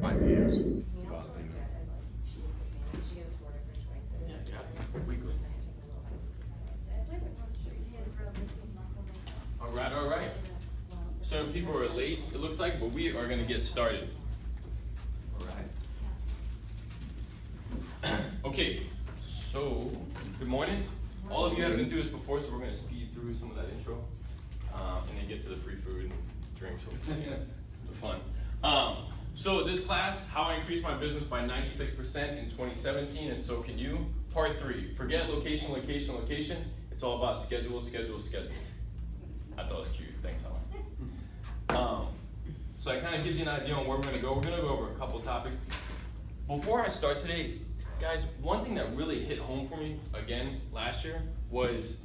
ideas. He also looked at, she has 4 different choices. Yeah, you have to weekly. All right, all right. Certain people are late, it looks like, but we are gonna get started. All right. Okay, so, good morning. All of you have been through this before, so we're gonna speed through some of that intro, and then get to the free food and drinks, hopefully, for fun. So this class, how I increased my business by 96% in 2017, and so can you. Part 3, forget location, location, location. It's all about schedules, schedules, schedules. I thought it was cute, thanks Helen. So that kind of gives you an idea on where we're gonna go. We're gonna go over a couple topics. Before I start today, guys, one thing that really hit home for me, again, last year, was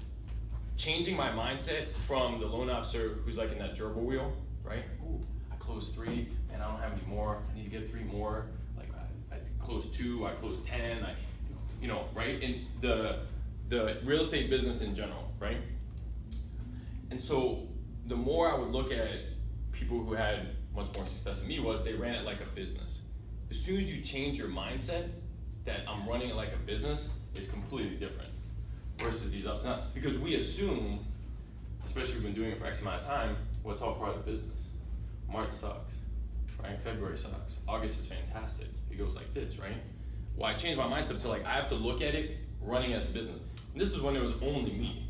changing my mindset from the loan officer who's like in that gerbil wheel, right? Ooh, I closed 3, and I don't have any more. I need to get 3 more. Like I closed 2, I closed 10. Right? And the real estate business in general, right? And so the more I would look at people who had much more success than me was they ran it like a business. As soon as you change your mindset that I'm running it like a business, it's completely different versus these ups and downs. Because we assume, especially if we've been doing it for X amount of time, well, it's all part of the business. March sucks, right? February sucks. August is fantastic. It goes like this, right? Well, I changed my mindset to like, I have to look at it running as a business. And this is when it was only me.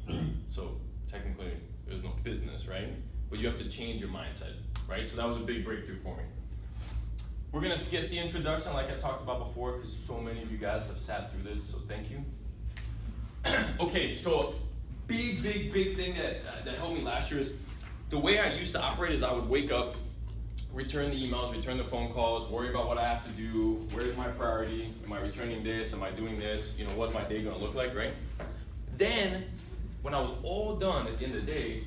So technically, there was no business, right? But you have to change your mindset, right? So that was a big breakthrough for me. We're gonna skip the introduction like I talked about before because so many of you guys have sat through this, so thank you. Okay, so big thing that helped me last year is the way I used to operate is I would wake up, return the emails, return the phone calls, worry about what I have to do, where's my priority, am I returning this, am I doing this, what's my day gonna look like, right? Then, when I was all done at the end of the day,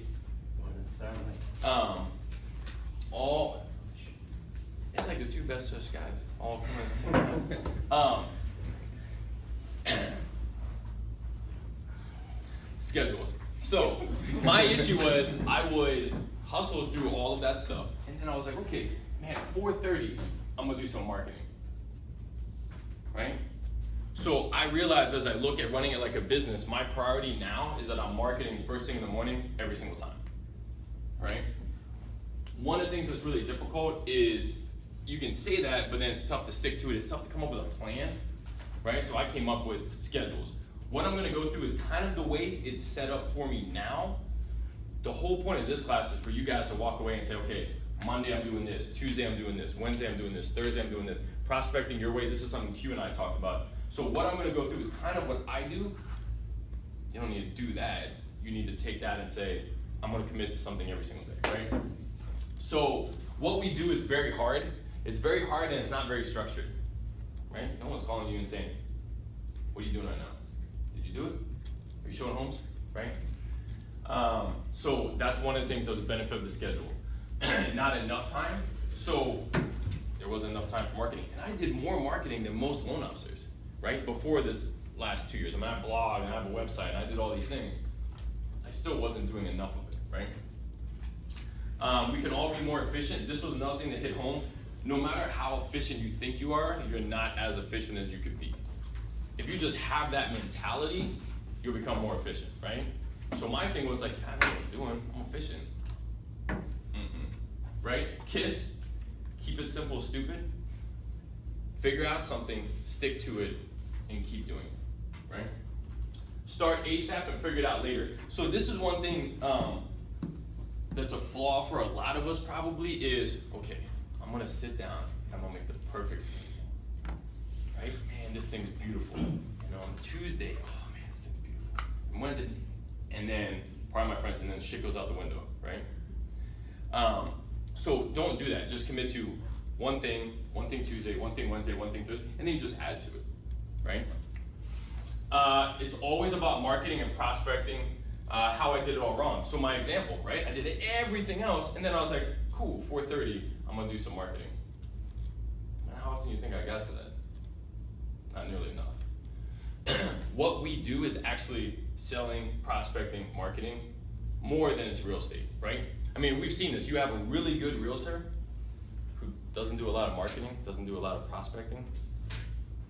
it's like the 2 best fish guys, all coming at the same time. Schedules. So, my issue was I would hustle through all of that stuff, and then I was like, okay, man, at 4:30, I'm gonna do some marketing, right? So I realized as I look at running it like a business, my priority now is that I'm marketing first thing in the morning every single time, right? One of the things that's really difficult is you can say that, but then it's tough to stick to it. It's tough to come up with a plan, right? So I came up with schedules. What I'm gonna go through is kind of the way it's set up for me now. The whole point of this class is for you guys to walk away and say, okay, Monday I'm doing this, Tuesday I'm doing this, Wednesday I'm doing this, Thursday I'm doing this. Prospecting your way, this is something Q and I talked about. So what I'm gonna go through is kind of what I do. You don't need to do that. You need to take that and say, I'm gonna commit to something every single day, right? So what we do is very hard. It's very hard and it's not very structured, right? No one's calling you and saying, what are you doing right now? Did you do it? Are you showing homes, right? So that's one of the things that was a benefit of the schedule. Not enough time, so there wasn't enough time for marketing. And I did more marketing than most loan officers, right? Before this last 2 years. I have a blog and I have a website and I did all these things. I still wasn't doing enough of it, right? We can all be more efficient. This was another thing that hit home. No matter how efficient you think you are, you're not as efficient as you could be. If you just have that mentality, you'll become more efficient, right? So my thing was like, I know what I'm doing, I'm efficient. Right? KISS, keep it simple, stupid. Figure out something, stick to it, and keep doing it, right? Start ASAP and figure it out later. So this is one thing that's a flaw for a lot of us probably is, okay, I'm gonna sit down and I'm gonna make the perfect schedule, right? Man, this thing's beautiful. On Tuesday, oh man, this thing's beautiful. And Wednesday, and then, pardon my French, and then shit goes out the window, right? So don't do that. Just commit to one thing Tuesday, one thing Wednesday, one thing Thursday, and then you just add to it, right? It's always about marketing and prospecting, how I did it all wrong. So my example, right? I did everything else, and then I was like, cool, 4:30, I'm gonna do some marketing. And how often do you think I got to that? Not nearly enough. What we do is actually selling, prospecting, marketing more than it's real estate, right? I mean, we've seen this. You have a really good realtor who doesn't do a lot of marketing, doesn't do a lot of prospecting,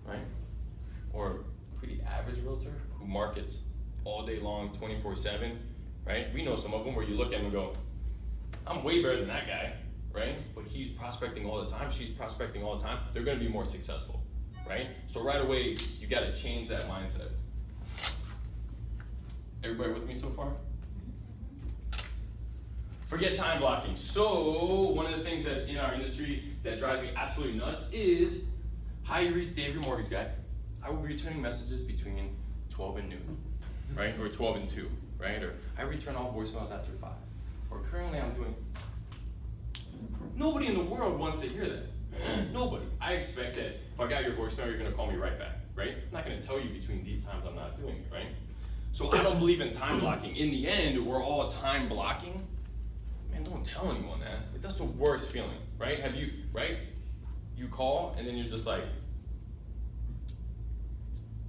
right? Or a pretty average realtor who markets all day long, 24/7, right? We know some of them where you look at them and go, I'm way better than that guy, right? But he's prospecting all the time, she's prospecting all the time, they're gonna be more successful, right? So right away, you gotta change that mindset. Everybody with me so far? Forget time blocking. So one of the things that's in our industry that drives me absolutely nuts is, hi, you reached Dave, your mortgage guy. I will be returning messages between 12 and noon, right? Or 12 and 2, right? Or I return all voicemails after 5. Or currently I'm doing. Nobody in the world wants to hear that. Nobody. I expect that if I got your voicemail, you're gonna call me right back, right? I'm not gonna tell you between these times I'm not doing it, right? So I don't believe in time blocking. In the end, we're all time blocking. Man, don't tell anyone that. Like, that's the worst feeling, right? Have you, right? You call and then you're just like,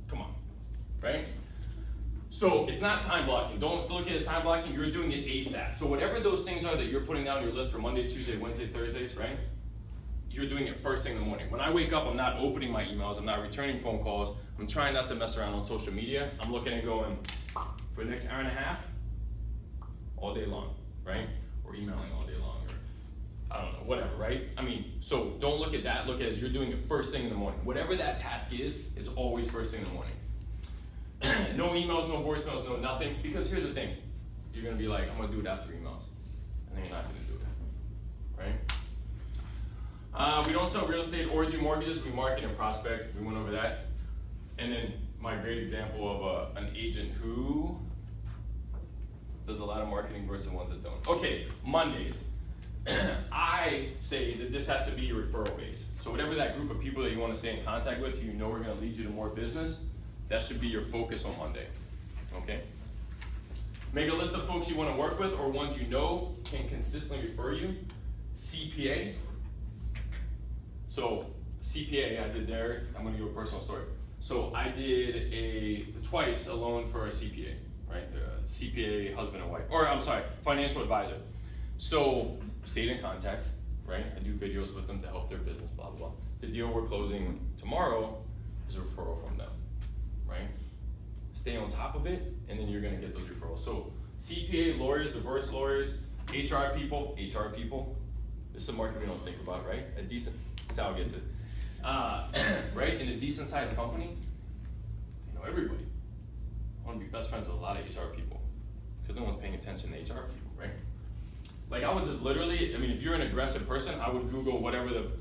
come on, right? So it's not time blocking. Don't look at it as time blocking. You're doing it ASAP. So whatever those things are that you're putting down your list for Monday, Tuesday, Wednesday, Thursdays, right? You're doing it first thing in the morning. When I wake up, I'm not opening my emails. I'm not returning phone calls. I'm trying not to mess around on social media. I'm looking and going, for the next hour and a half, all day long, right? Or emailing all day long, or I don't know, whatever, right? I mean, so don't look at that. Look at it as you're doing it first thing in the morning. Whatever that task is, it's always first thing in the morning. No emails, no voicemails, no nothing. Because here's the thing. You're gonna be like, I'm gonna do it after emails. And then you're not gonna do it, right? We don't sell real estate or do mortgages. We market and prospect. We went over that. And then my great example of an agent who does a lot of marketing versus ones that don't. Okay, Mondays. I say that this has to be your referral base. So whatever that group of people that you want to stay in contact with, who you know are going to lead you to more business, that should be your focus on Monday, okay? Make a list of folks you want to work with or ones you know can consistently refer you. CPA. So CPA, I did there, I'm going to give a personal story. So I did twice a loan for a CPA, right? CPA husband and wife, or I'm sorry, financial advisor. So stayed in contact, right? I do videos with them to help their business, blah, blah, blah. The deal we're closing tomorrow is a referral from them, right? Stay on top of it, and then you're gonna get those referrals. So CPA, lawyers, divorce lawyers, HR people. This is a market we don't think about, right? A decent, Sal gets it. Right, in a decent sized company, you know everybody. I wanna be best friends with a lot of HR people, because no one's paying attention to HR people, right? Like I would just literally, I mean, if you're an aggressive person, I would Google whatever the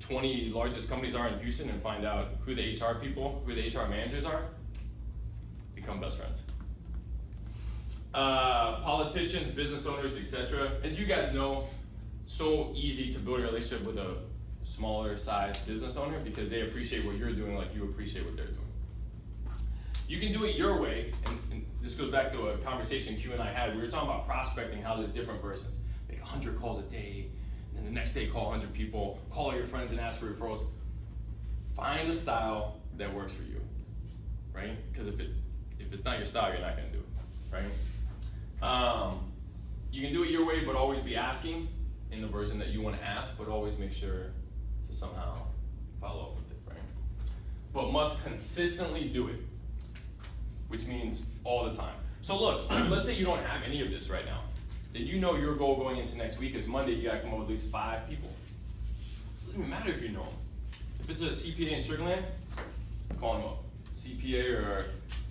20 largest companies are in Houston and find out who the HR people, who the HR managers are, become best friends. Politicians, business owners, etc. As you guys know, so easy to build a relationship with a smaller size business owner because they appreciate what you're doing like you appreciate what they're doing. You can do it your way, and this goes back to a conversation Q and I had. We were talking about prospecting, how there's different versions. Make 100 calls a day, and then the next day call 100 people, call all your friends and ask for referrals. Find a style that works for you, right? Because if it's not your style, you're not gonna do it, right? You can do it your way, but always be asking in the version that you wanna ask, but always make sure to somehow follow up with it, right? But must consistently do it, which means all the time. So look, let's say you don't have any of this right now. Then you know your goal going into next week is Monday, you gotta come up with at least 5 people. It doesn't even matter if you know them. If it's a CPA in Sugar Land, call them up. CPA or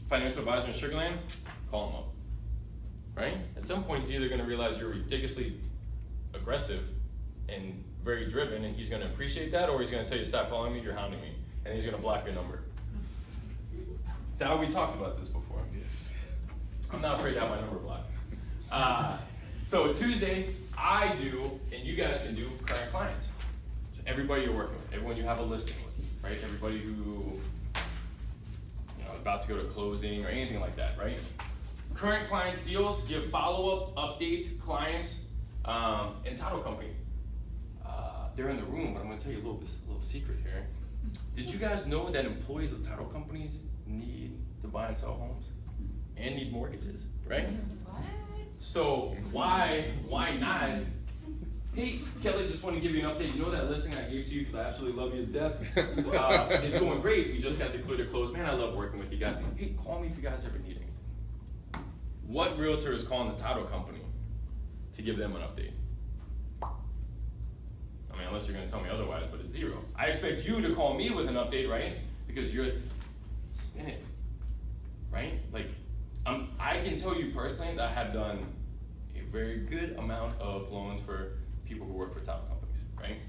financial advisor in Sugar Land, call them up, right? At some point, he's either gonna realize you're ridiculously aggressive and very driven, and he's gonna appreciate that, or he's gonna tell you, stop calling me, you're hounding me, and he's gonna block your number. Sal, we talked about this before. Yes. I'm not afraid to have my number blocked. So Tuesday, I do, and you guys can do current clients. So everybody you're working with, everyone you have a listing with, right? Everybody who, you know, about to go to closing or anything like that, right? Current clients deals, give follow-up, updates, clients, and title companies. They're in the room, but I'm gonna tell you a little secret here. Did you guys know that employees of title companies need to buy and sell homes and need mortgages, right? What? So why not Hey, Kelly, just want to give you an update. You know that listing I gave to you because I absolutely love you to death? It's going great. We just got the clear to close. Man, I love working with you guys. Hey, call me if you guys ever need anything. What realtor is calling the title company to give them an update? I mean, unless you're going to tell me otherwise, but it's zero. I expect you to call me with an update, right? Because you're in it, right? Like, I can tell you personally that I have done a very good amount of loans for people who work for title companies, right?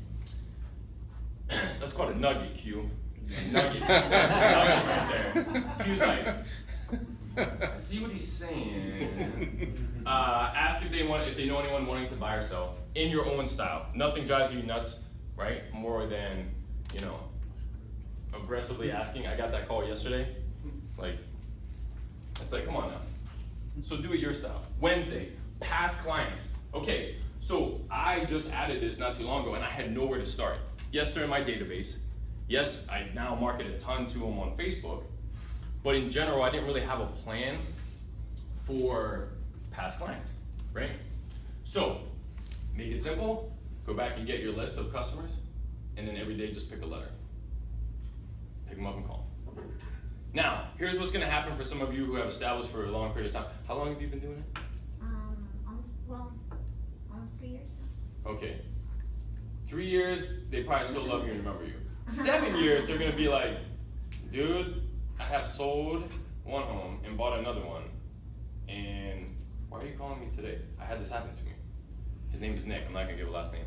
That's called a nugget, Q. A nugget. Nugget right there. Q's like, I see what he's saying. Ask if they know anyone wanting to buy or sell in your own style. Nothing drives you nuts, right? More than, aggressively asking. I got that call yesterday. Like, it's like, come on now. So do it your style. Wednesday, past clients. Okay, so I just added this not too long ago and I had nowhere to start. Yes, they're in my database. Yes, I now market a ton to them on Facebook. But in general, I didn't really have a plan for past clients, right? So, make it simple, go back and get your list of customers, and then every day just pick a letter. Pick them up and call them. Now, here's what's gonna happen for some of you who have established for a long period of time. How long have you been doing it? Almost 3 years now. Okay. 3 years, they probably still love you and remember you. 7 years, they're gonna be like, dude, I have sold one home and bought another one, and why are you calling me today? I had this happen to me. His name is Nick, I'm not gonna give a last name.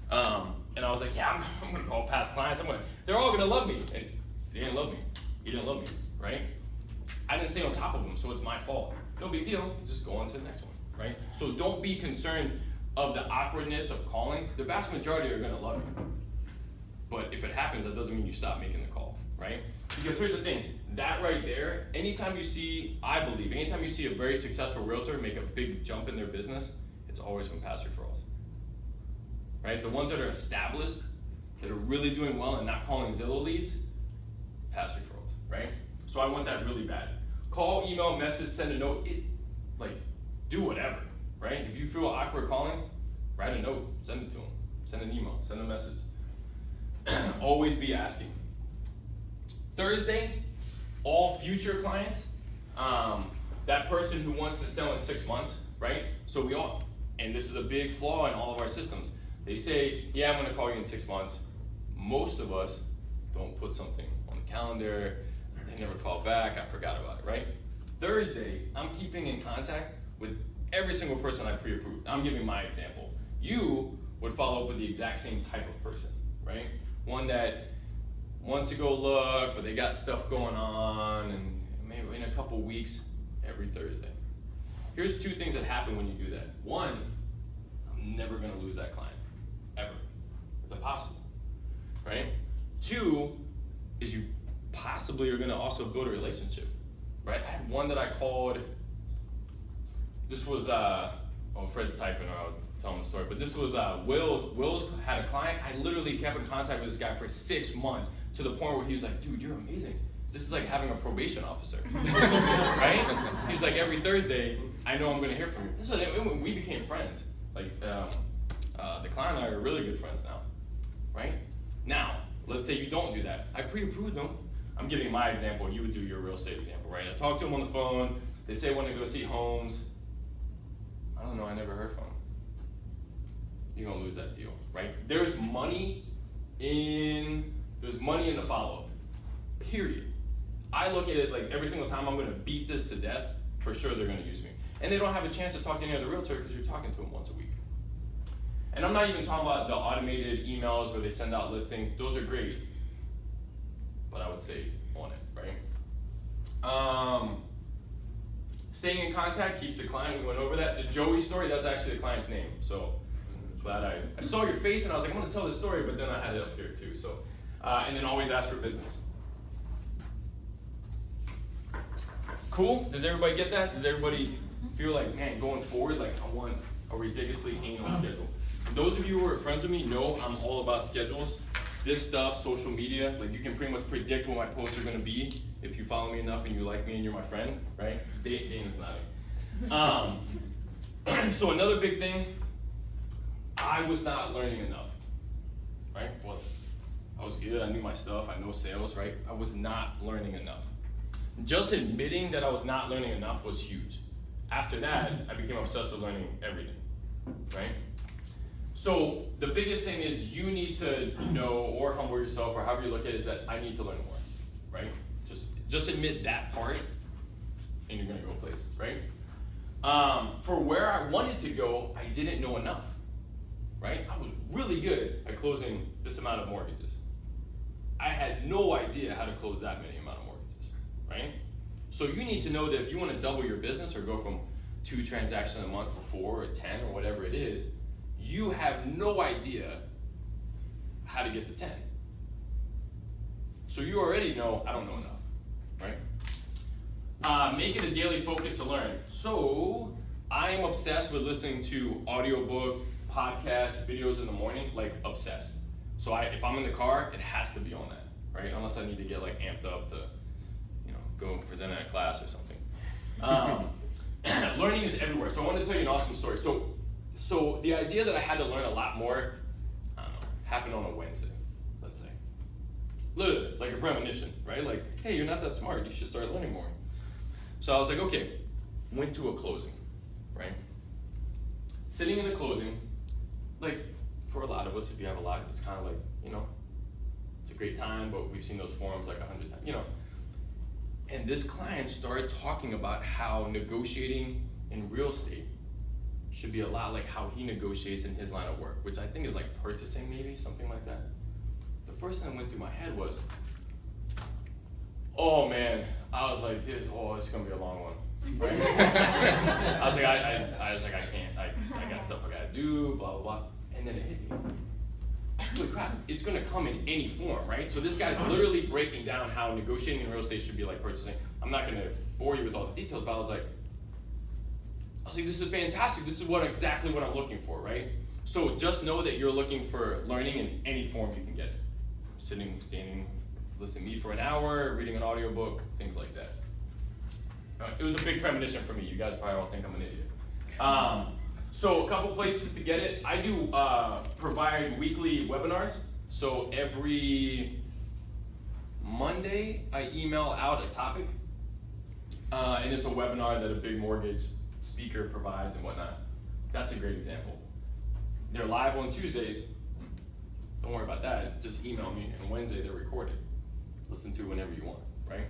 And I was like, yeah, I'm gonna call past clients, they're all gonna love me. And they didn't love me, he didn't love me, right? I didn't stay on top of them, so it's my fault. No big deal, just go on to the next one, right? So don't be concerned of the awkwardness of calling. The vast majority are gonna love you. But if it happens, that doesn't mean you stop making the call, right? Because here's the thing, that right there, anytime you see a very successful realtor make a big jump in their business, it's always from past referrals, right? The ones that are established, that are really doing well and not calling Zillow leads, past referrals, right? So I want that really bad. Call, email, message, send a note, do whatever, right? If you feel awkward calling, write a note, send it to them, send an email, send a message. Always be asking. Thursday, all future clients, that person who wants to sell in 6 months, right? So we all, and this is a big flaw in all of our systems. They say, yeah, I'm gonna call you in 6 months. Most of us don't put something on the calendar, they never call back, I forgot about it, right? Thursday, I'm keeping in contact with every single person I pre-approved. I'm giving my example. You would follow up with the exact same type of person, right? One that wants to go look, but they got stuff going on, and maybe in a couple weeks, every Thursday. Here's 2 things that happen when you do that. 1, I'm never gonna lose that client, ever. It's impossible, right? 2, is you possibly are gonna also build a relationship, right? I had one that I called, this was, Fred's typing, or I'll tell him the story, but this was Will's. Will's had a client. I literally kept in contact with this guy for 6 months to the point where he was like, dude, you're amazing. This is like having a probation officer, right? He was like, every Thursday, I know I'm gonna hear from you. So we became friends. Like, the client and I are really good friends now, right? Now, let's say you don't do that. I pre-approved them. I'm giving my example, you would do your real estate example, right? I talked to them on the phone, they say want to go see homes. I don't know, I never heard from them. You're gonna lose that deal, right? There's money in the follow-up, period. I look at it as like every single time I'm gonna beat this to death, for sure they're gonna use me. And they don't have a chance to talk to any other realtor because you're talking to them once a week. And I'm not even talking about the automated emails where they send out listings, those are great. But I would say on it, right? Staying in contact keeps the client, we went over that. The Joey story, that's actually the client's name. So glad I saw your face and I was like, I'm gonna tell this story, but then I had it up here too. So, and then always ask for business. Cool, does everybody get that? Does everybody feel like, man, going forward, like I want a ridiculously anal schedule? Those of you who are friends with me know I'm all about schedules. This stuff, social media, like you can pretty much predict what my posts are gonna be if you follow me enough and you like me and you're my friend, right? Dana's not me. So another big thing, I was not learning enough, right? Wasn't. I was good, I knew my stuff, I know sales, right? I was not learning enough. Just admitting that I was not learning enough was huge. After that, I became obsessed with learning everything, right? So the biggest thing is you need to know or humble yourself, or however you look at it, is that I need to learn more, right? Just admit that part, and you're gonna go places, right? For where I wanted to go, I didn't know enough, right? I was really good at closing this amount of mortgages. I had no idea how to close that many amount of mortgages, right? So you need to know that if you want to double your business or go from 2 transactions a month to 4 or 10 or whatever it is, you have no idea how to get to 10. So you already know, I don't know enough, right? Make it a daily focus to learn. So I am obsessed with listening to audiobooks, podcasts, videos in the morning, like obsessed. So if I'm in the car, it has to be on that, right? Unless I need to get like amped up to, go present at a class or something. Learning is everywhere. So I want to tell you an awesome story. So the idea that I had to learn a lot more, I don't know, happened on a Wednesday, let's say. Literally, like a premonition, right? Like, hey, you're not that smart, you should start learning more. So I was like, okay, went to a closing, right? Sitting in a closing, like for a lot of us, if you have a lot, it's kind of like, it's a great time, but we've seen those forums like 100 times, And this client started talking about how negotiating in real estate should be a lot like how he negotiates in his line of work, which I think is like purchasing, maybe, something like that. The first thing that went through my head was, oh man, I was like, it's gonna be a long one. Right? I was like, I can't, I got stuff I gotta do, blah, blah, blah. And then it hit me. Holy crap, it's gonna come in any form, right? So this guy's literally breaking down how negotiating in real estate should be like purchasing. I'm not gonna bore you with all the details, but I was like, this is fantastic. This is exactly what I'm looking for, right? So just know that you're looking for learning in any form you can get. Sitting, standing, listening to me for an hour, reading an audiobook, things like that. It was a big premonition for me. You guys probably all think I'm an idiot. So a couple places to get it. I do provide weekly webinars. So every Monday, I email out a topic. And it's a webinar that a big mortgage speaker provides and whatnot. That's a great example. They're live on Tuesdays. Don't worry about that. Just email me. And Wednesday, they're recorded. Listen to it whenever you want, right?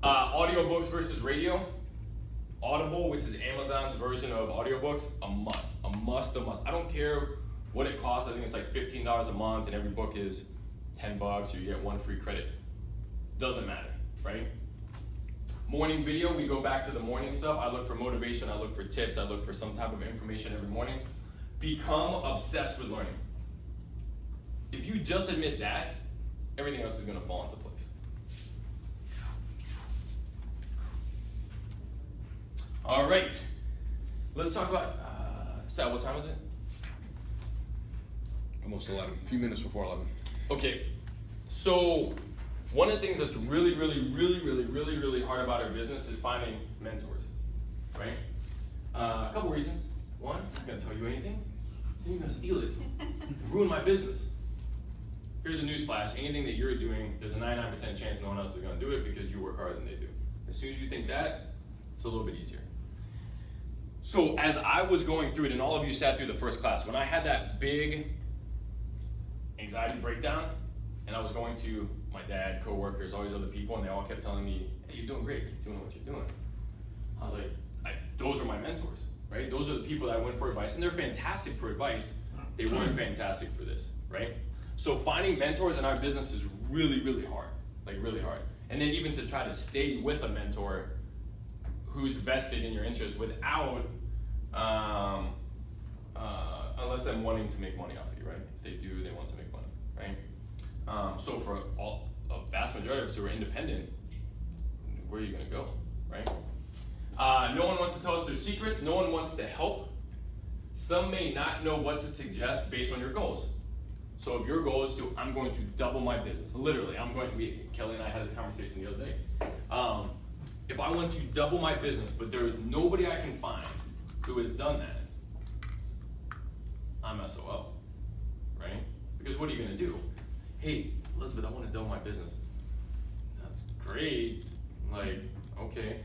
Audiobooks versus radio. Audible, which is Amazon's version of audiobooks, a must. I don't care what it costs. I think it's like $15 a month and every book is $10 or you get 1 free credit. Doesn't matter, right? Morning video, we go back to the morning stuff. I look for motivation, I look for tips, I look for some type of information every morning. Become obsessed with learning. If you just admit that, everything else is gonna fall into place. All right, let's talk about, Sal, what time is it? Almost 11, a few minutes before 11. Okay, so one of the things that's really hard about our business is finding mentors, right? A couple reasons. One, I'm not gonna tell you anything. You're gonna steal it, ruin my business. Here's a newsflash, anything that you're doing, there's a 99% chance no one else is gonna do it because you work harder than they do. As soon as you think that, it's a little bit easier. So as I was going through it, and all of you sat through the first class, when I had that big anxiety breakdown, and I was going to my dad, coworkers, all these other people, and they all kept telling me, hey, you're doing great, keep doing what you're doing. I was like, those are my mentors, right? Those are the people that I went for advice, and they're fantastic for advice. They weren't fantastic for this, right? So finding mentors in our business is really hard, like really hard. And then even to try to stay with a mentor who's vested in your interest without, unless they're wanting to make money off of you, right? If they do, they want to make money, right? So for a vast majority of us who are independent, where are you gonna go, right? No one wants to tell us their secrets. No one wants to help. Some may not know what to suggest based on your goals. So if your goal is to, I'm going to double my business, literally, Kelly and I had this conversation the other day. If I want to double my business, but there is nobody I can find who has done that, I'm SOL, right? Because what are you gonna do? Hey, Elizabeth, I wanna double my business. That's great, like, okay.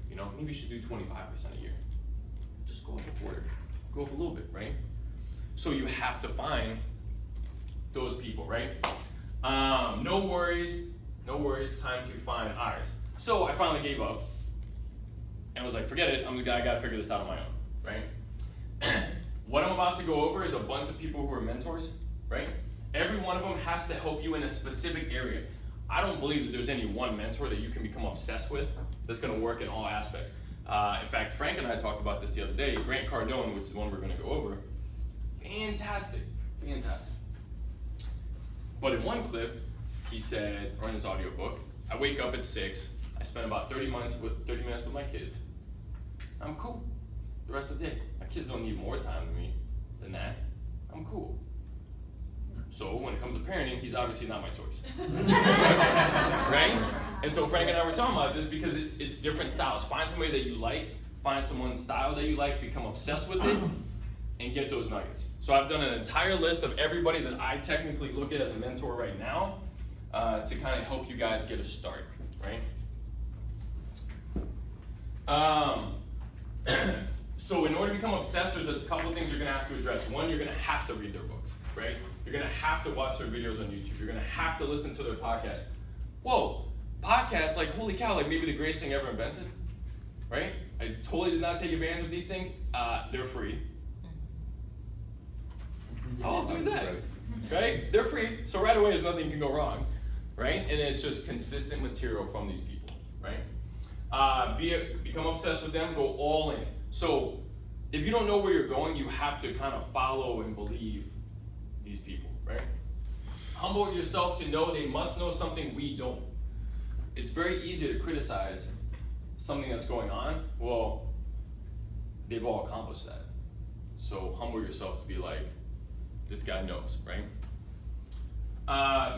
You know, maybe you should do 25% a year. Just go up a quarter, go up a little bit, right? So you have to find those people, right? No worries, time to find ours. So I finally gave up and was like, forget it, I gotta figure this out on my own, right? What I'm about to go over is a bunch of people who are mentors, right? Every one of them has to help you in a specific area. I don't believe that there's any one mentor that you can become obsessed with that's gonna work in all aspects. In fact, Frank and I talked about this the other day. Grant Cardone, which is one we're gonna go over, fantastic. But in one clip, he said, or in his audiobook, I wake up at 6, I spend about 30 minutes with my kids. I'm cool the rest of the day. My kids don't need more time than that. I'm cool. So when it comes to parenting, he's obviously not my choice. Right? And so Frank and I were talking about this because it's different styles. Find somebody that you like, find someone's style that you like, become obsessed with it, and get those nuggets. So I've done an entire list of everybody that I technically look at as a mentor right now to kind of help you guys get a start, right? So in order to become obsessed, there's a couple of things you're gonna have to address. One, you're gonna have to read their books, right? You're gonna have to watch their videos on YouTube. You're gonna have to listen to their podcast. Whoa, podcasts, like holy cow, like maybe the greatest thing ever invented, right? I totally did not take advantage of these things. They're free. How awesome is that? Right? They're free, so right away there's nothing can go wrong, right? And it's just consistent material from these people, right? Become obsessed with them, go all in. So if you don't know where you're going, you have to kind of follow and believe these people, right? Humble yourself to know they must know something we don't. It's very easy to criticize something that's going on. Well, they've all accomplished that. So humble yourself to be like, this guy knows, right?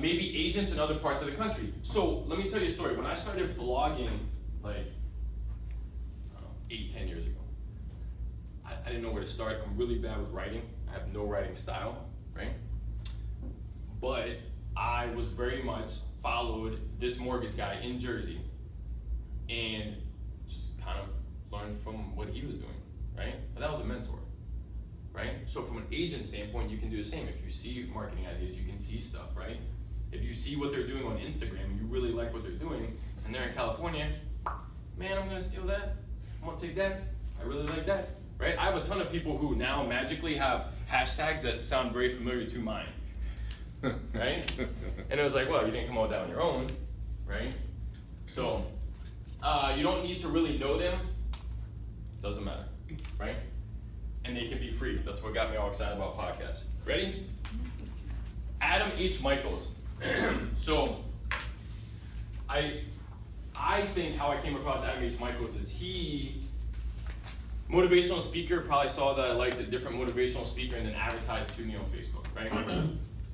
Maybe agents in other parts of the country. So let me tell you a story. When I started blogging, like, 8-10 years ago, I didn't know where to start. I'm really bad with writing. I have no writing style, right? But I was very much followed this mortgage guy in Jersey and just kind of learned from what he was doing, right? But that was a mentor, right? So from an agent standpoint, you can do the same. If you see marketing ideas, you can see stuff, right? If you see what they're doing on Instagram and you really like what they're doing, and they're in California, man, I'm gonna steal that. I'm gonna take that. I really like that, right? I have a ton of people who now magically have hashtags that sound very familiar to mine, right? And it was like, well, you didn't come up with that on your own, right? So you don't need to really know them. Doesn't matter, right? And they can be free. That's what got me all excited about podcasts. Ready? Adam H. Michaels. So I think how I came across Adam H. Michaels is motivational speaker, probably saw that I liked a different motivational speaker and then advertised to me on Facebook, right?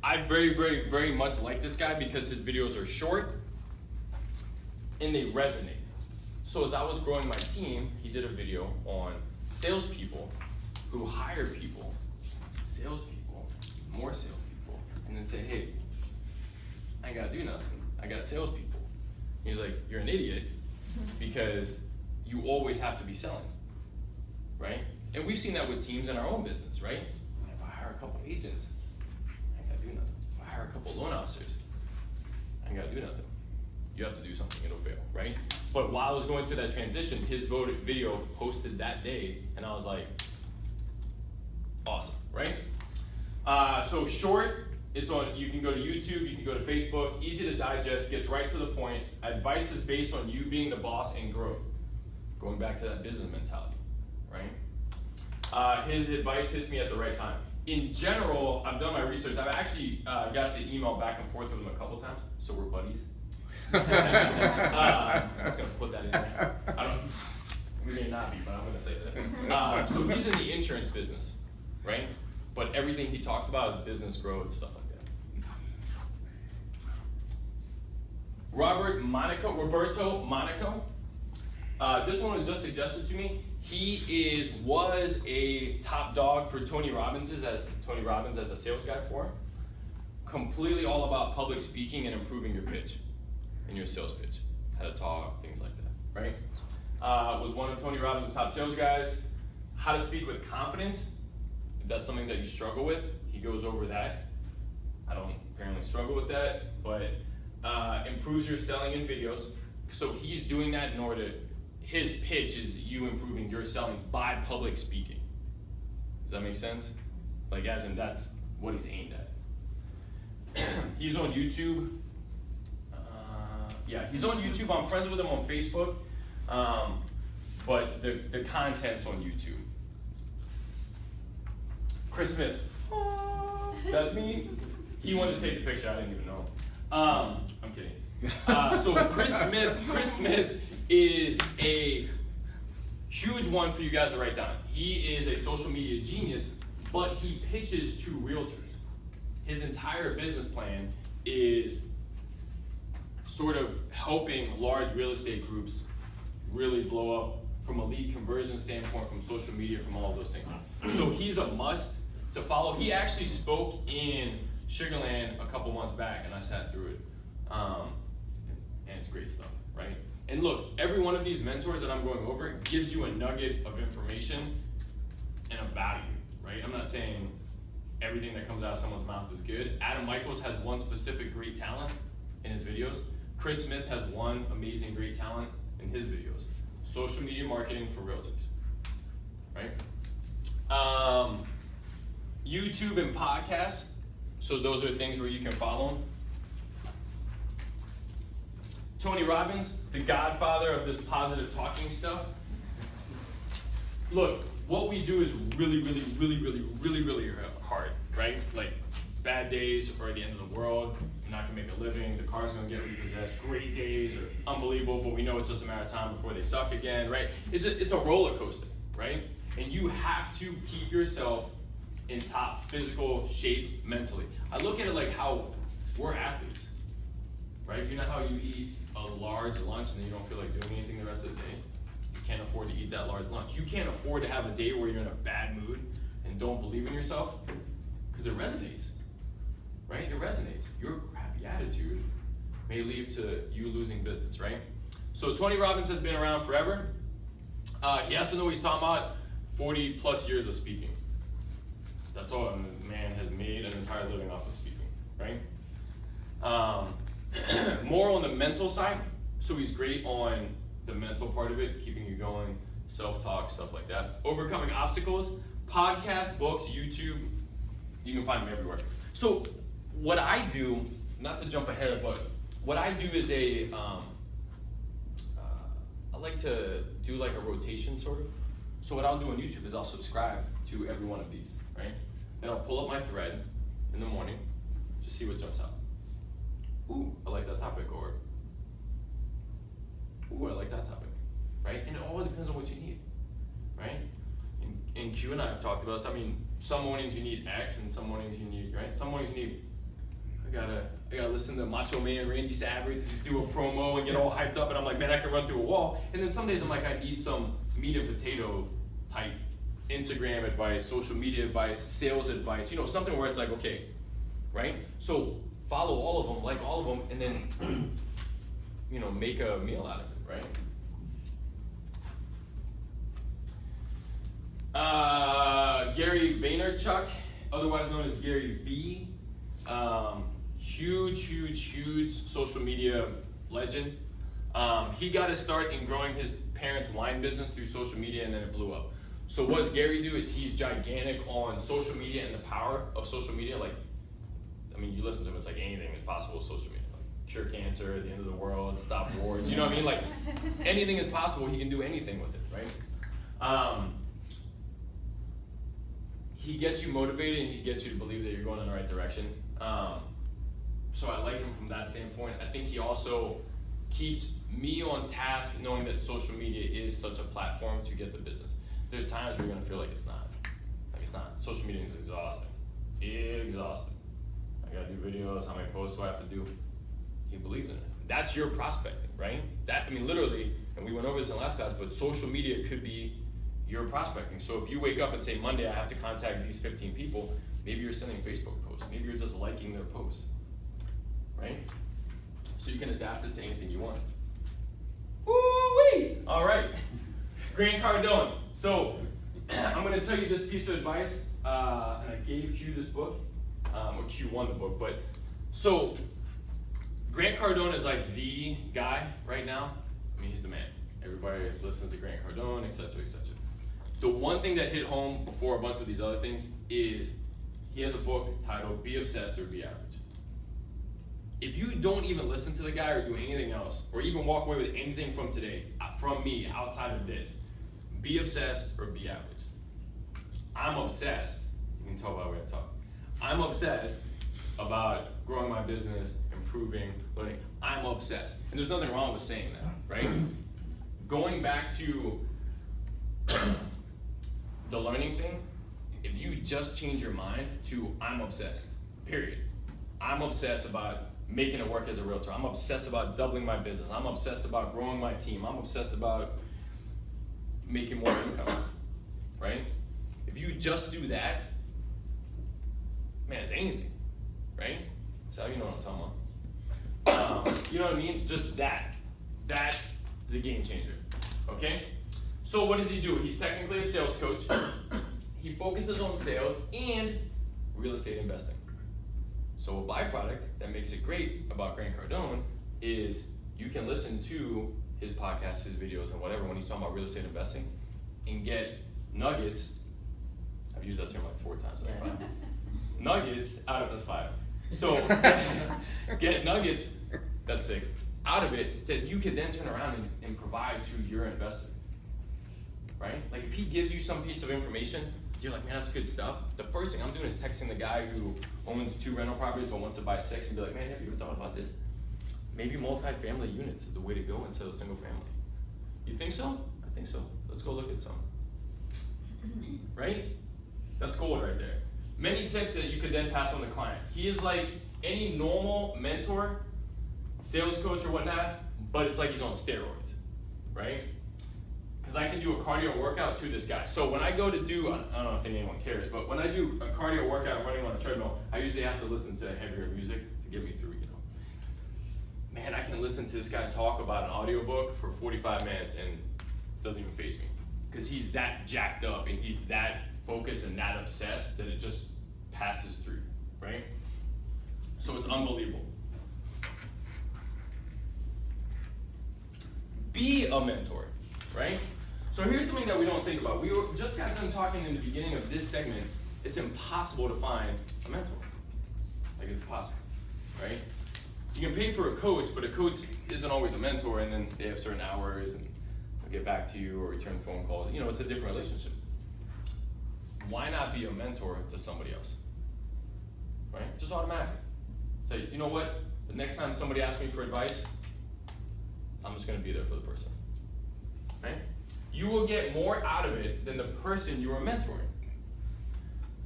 I very, very, very much like this guy because his videos are short and they resonate. So as I was growing my team, he did a video on salespeople who hire people, salespeople, more salespeople, and then say, hey, I ain't gotta do nothing. I got salespeople. He's like, you're an idiot because you always have to be selling, right? And we've seen that with teams in our own business, right? If I hire a couple agents, I ain't gotta do nothing. If I hire a couple loan officers, I ain't gotta do nothing. You have to do something, it'll fail, right? But while I was going through that transition, his video posted that day, and I was like, awesome, right? So short, it's on, you can go to YouTube, you can go to Facebook, easy to digest, gets right to the point. Advice is based on you being the boss and growth. Going back to that business mentality, right? His advice hits me at the right time. In general, I've done my research. I've actually got to email back and forth with him a couple times, so we're buddies. I'm just gonna put that in there. We may not be, but I'm gonna say that. So he's in the insurance business, right? But everything he talks about is business growth, stuff like that. Roberto Monaco. This one was just suggested to me. He was a top dog for Tony Robbins as a sales guy for him. Completely all about public speaking and improving your pitch and your sales pitch. How to talk, things like that, right? Was one of Tony Robbins' top sales guys. How to speak with confidence. If that's something that you struggle with, he goes over that. I don't apparently struggle with that, but improves your selling in videos. So he's doing that in order to, his pitch is you improving your selling by public speaking. Does that make sense? Like as in that's what he's aimed at. He's on YouTube. Yeah, he's on YouTube. I'm friends with him on Facebook. But the content's on YouTube. Chris Smith. That's me. He wanted to take the picture, I didn't even know. I'm kidding. So Chris Smith is a huge one for you guys to write down. He is a social media genius, but he pitches to realtors. His entire business plan is sort of helping large real estate groups really blow up from a lead conversion standpoint, from social media, from all of those things. So he's a must to follow. He actually spoke in Sugarland a couple months back, and I sat through it. And it's great stuff, right? And look, every one of these mentors that I'm going over gives you a nugget of information and a value, right? I'm not saying everything that comes out of someone's mouth is good. Adam Michaels has one specific great talent in his videos. Chris Smith has one amazing great talent in his videos. Social media marketing for realtors, right? YouTube and podcasts. So those are things where you can follow him. Tony Robbins, the godfather of this positive talking stuff. Look, what we do is really hard, right? Like bad days are the end of the world. You're not gonna make a living. The car's gonna get repossessed. Great days are unbelievable, but we know it's just a matter of time before they suck again, right? It's a roller coaster, right? And you have to keep yourself in top physical shape mentally. I look at it like how we're athletes, right? You know how you eat a large lunch and then you don't feel like doing anything the rest of the day? You can't afford to eat that large lunch. You can't afford to have a day where you're in a bad mood and don't believe in yourself, because it resonates, right? It resonates. Your crappy attitude may lead to you losing business, right? So Tony Robbins has been around forever. He has to know what he's talking about. 40 plus years of speaking. That's all, and the man has made an entire living off of speaking, right? More on the mental side. So he's great on the mental part of it, keeping you going, self-talk, stuff like that. Overcoming obstacles, podcast, books, YouTube, you can find them everywhere. So what I do, not to jump ahead, but what I do is I like to do like a rotation sort of. So what I'll do on YouTube is I'll subscribe to every one of these, right? Then I'll pull up my thread in the morning, just see what jumps out. Ooh, I like that topic, or ooh, I like that topic, right? And it all depends on what you need, right? And Q and I have talked about this. I mean, some mornings you need X, and some mornings you need, right? Some mornings you need, I gotta listen to Macho Man Randy Savage do a promo and get all hyped up, and I'm like, man, I can run through a wall. And then some days I'm like, I need some meat and potato type Instagram advice, social media advice, sales advice, you know, something where it's like, okay, right? So follow all of them, like all of them, and then, you know, make a meal out of it, right? Gary Vaynerchuk, otherwise known as Gary V. Huge social media legend. He got his start in growing his parents' wine business through social media, and then it blew up. So what does Gary do? Is he's gigantic on social media and the power of social media. Like, I mean, you listen to him, it's like anything is possible with social media. Like cure cancer, the end of the world, stop wars, you know what I mean? Like, anything is possible, he can do anything with it, right? He gets you motivated, and he gets you to believe that you're going in the right direction. So I like him from that standpoint. I think he also keeps me on task, knowing that social media is such a platform to get the business. There's times where you're gonna feel like it's not. Like it's not. Social media is exhausting. Exhausting. I gotta do videos, how many posts do I have to do? He believes in it. That's your prospecting, right? That, I mean, literally, and we went over this in last class, but social media could be you're prospecting. So if you wake up and say, Monday I have to contact these 15 people, maybe you're sending Facebook posts, maybe you're just liking their posts, right? So you can adapt it to anything you want. Woo-wee! All right, Grant Cardone. So I'm gonna tell you this piece of advice, and I gave Q this book, or Q won the book, but so Grant Cardone is like the guy right now. I mean, he's the man. Everybody listens to Grant Cardone, etc., etc. The one thing that hit home before a bunch of these other things is he has a book titled Be Obsessed or Be Average. If you don't even listen to the guy or do anything else, or even walk away with anything from today, from me, outside of this, be obsessed or be average. I'm obsessed, you can tell by the way I talk. I'm obsessed about growing my business, improving, learning. I'm obsessed. And there's nothing wrong with saying that, right? Going back to the learning thing, if you just change your mind to I'm obsessed, period. I'm obsessed about making it work as a realtor. I'm obsessed about doubling my business. I'm obsessed about growing my team. I'm obsessed about making more income, right? If you just do that, man, it's anything, right? So you know what I'm talking about. You know what I mean? Just that. That is a game changer, okay? So what does he do? He's technically a sales coach. He focuses on sales and real estate investing. So a byproduct that makes it great about Grant Cardone is you can listen to his podcasts, his videos, and whatever when he's talking about real estate investing and get nuggets. I've used that term like 4 times. Like 5. Nuggets out of, that's 5. So get nuggets, that's 6, out of it that you can then turn around and provide to your investor, right? Like if he gives you some piece of information, you're like, man, that's good stuff. The first thing I'm doing is texting the guy who owns 2 rental properties but wants to buy 6 and be like, man, have you ever thought about this? Maybe multi-family units is the way to go instead of single family. You think so? I think so. Let's go look at some. Right? That's gold right there. Many tips that you could then pass on to clients. He is like any normal mentor, sales coach or whatnot, but it's like he's on steroids, right? Because I can do a cardio workout to this guy. So when I go to do, I don't think anyone cares, but when I do a cardio workout running on a treadmill, I usually have to listen to heavier music to get me through, you know. Man, I can listen to this guy talk about an audiobook for 45 minutes and it doesn't even faze me. Because he's that jacked up and he's that focused and that obsessed that it just passes through, right? So it's unbelievable. Be a mentor, right? So here's something that we don't think about. We just got done talking in the beginning of this segment. It's impossible to find a mentor. Like it's possible, right? You can pay for a coach, but a coach isn't always a mentor, and then they have certain hours and they'll get back to you or return phone calls. You know, it's a different relationship. Why not be a mentor to somebody else? Right? Just automatically. Say, you know what? The next time somebody asks me for advice, I'm just gonna be there for the person. Right? You will get more out of it than the person you are mentoring.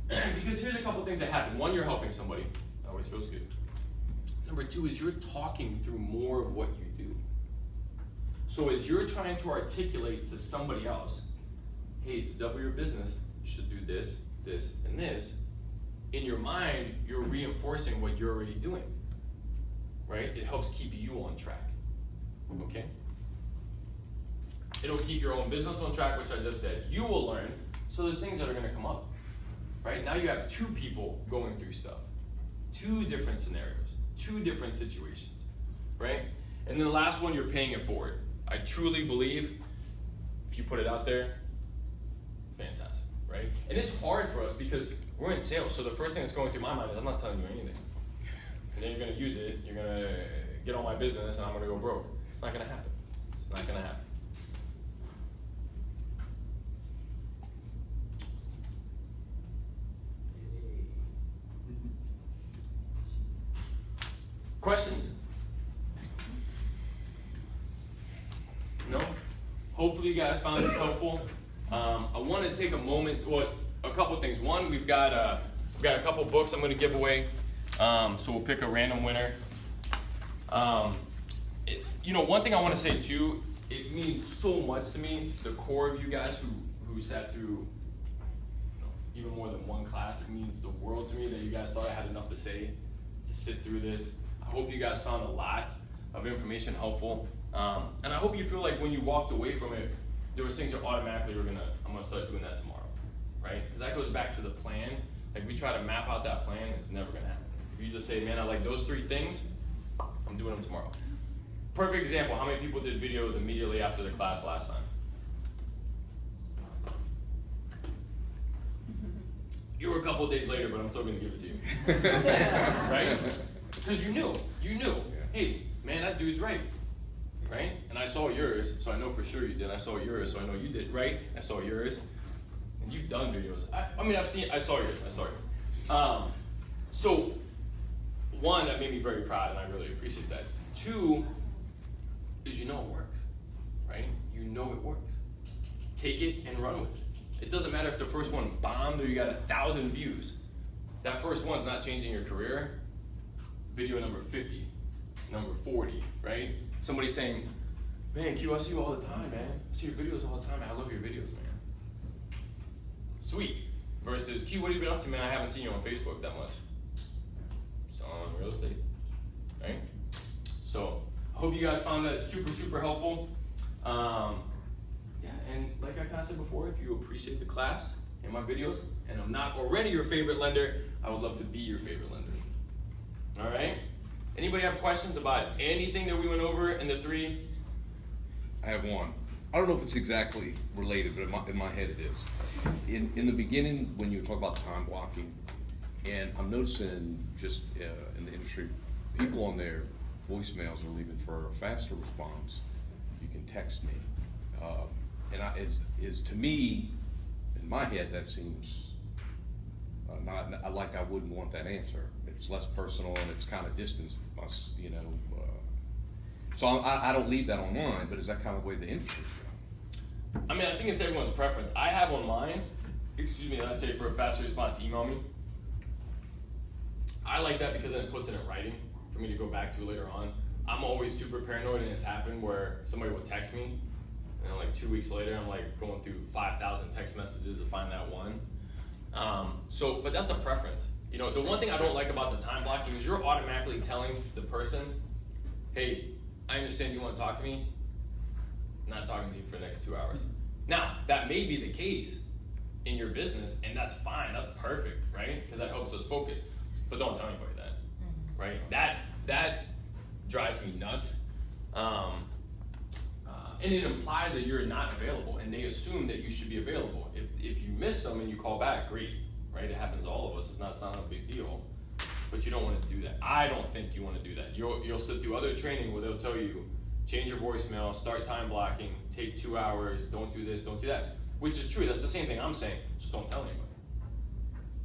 Because here's a couple things that happen. 1, you're helping somebody. That always feels good. Number 2 is you're talking through more of what you do. So as you're trying to articulate to somebody else, hey, to double your business, you should do this, this, and this. In your mind, you're reinforcing what you're already doing, right? It helps keep you on track, okay? It'll keep your own business on track, which I just said. You will learn, so there's things that are gonna come up, right? Now you have 2 people going through stuff, 2 different scenarios, 2 different situations, right? And then the last one, you're paying it forward. I truly believe if you put it out there, fantastic, right? And it's hard for us because we're in sales, so the first thing that's going through my mind is I'm not telling you anything. And then you're gonna use it, you're gonna get on my business, and I'm gonna go broke. It's not gonna happen. It's not gonna happen. Questions? No? Hopefully you guys found this helpful. I want to take a moment, well, a couple things. One, we've got a couple books I'm going to give away. So we'll pick a random winner. You know, one thing I want to say too, it means so much to me, the core of you guys who who sat through even more than one class. It means the world to me that you guys thought I had enough to say to sit through this. I hope you guys found a lot of information helpful. And I hope you feel like when you walked away from it, there was things that automatically I'm gonna start doing that tomorrow, right? Because that goes back to the plan. Like we try to map out that plan, it's never gonna happen. If you just say, man, I like those 3 things, I'm doing them tomorrow. Perfect example, how many people did videos immediately after the class last time? You were a couple of days later, but I'm still gonna give it to you. Right? Because you knew, hey, man, that dude's right. Right? And I saw yours, so I know for sure you did. I saw yours, so I know you did, right? I saw yours. And you've done videos. I saw yours. So, one, that made me very proud, and I really appreciate that. 2, is you know it works, right? You know it works. Take it and run with it. It doesn't matter if the first one bombed or you got 1,000 views. That first one's not changing your career. Video number 50, number 40, right? Somebody saying, man, Q, I see you all the time, man. I see your videos all the time, man. I love your videos, man. Sweet. Versus, Q, what have you been up to, man? I haven't seen you on Facebook that much. Selling real estate, right? So, I hope you guys found that super, super helpful. Yeah, and like I kind of said before, if you appreciate the class and my videos, and I'm not already your favorite lender, I would love to be your favorite lender. All right? Anybody have questions about anything that we went over in the 3? I have one. I don't know if it's exactly related, but in my head it is. In the beginning, when you were talking about time blocking, and I'm noticing just in the industry, people on their voicemails are leaving for a faster response. You can text me, and to me, in my head, that seems not like I wouldn't want that answer. It's less personal and it's kind of distance, so I don't leave that online, but is that kind of the way the industry's going? I mean, I think it's everyone's preference. I have on mine, and I say for a faster response, email me. I like that because then it puts it in writing for me to go back to later on. I'm always super paranoid, and it's happened where somebody will text me, and then like 2 weeks later, I'm like going through 5,000 text messages to find that one. But that's a preference. The one thing I don't like about the time blocking is you're automatically telling the person, hey, I understand you want to talk to me. I'm not talking to you for the next 2 hours. Now, that may be the case in your business, and that's fine, that's perfect, right? Because that helps us focus. But don't tell anybody that, right? That drives me nuts. And it implies that you're not available, and they assume that you should be available. If you miss them and you call back, great, right? It happens to all of us. It's not a big deal, but you don't want to do that. I don't think you want to do that. You'll sit through other training where they'll tell you, change your voicemail, start time blocking, take 2 hours, don't do this, don't do that. Which is true. That's the same thing I'm saying. Just don't tell anybody,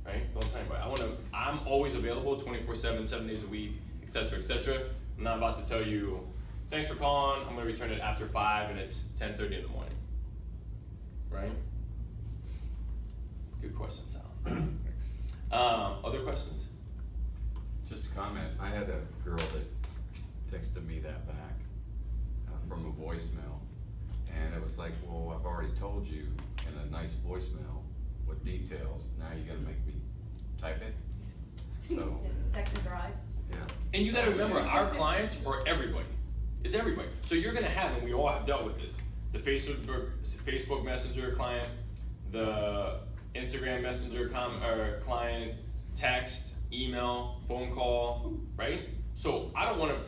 right? Don't tell anybody. I'm always available 24/7, 7 days a week, etc., etc. I'm not about to tell you, thanks for calling, I'm going to return it after 5 and it's 10:30 in the morning, right? Good question, Sal. Other questions? Just a comment. I had a girl that texted me that back from a voicemail, and it was like, well, I've already told you in a nice voicemail with details. Now you're gonna make me type it? So Text and drive. yeah. And you got to remember, our clients are everybody. It's everybody. So you're going to have, and we all have dealt with this, the Facebook Messenger client, the Instagram Messenger client, text, email, phone call, right? So I don't want to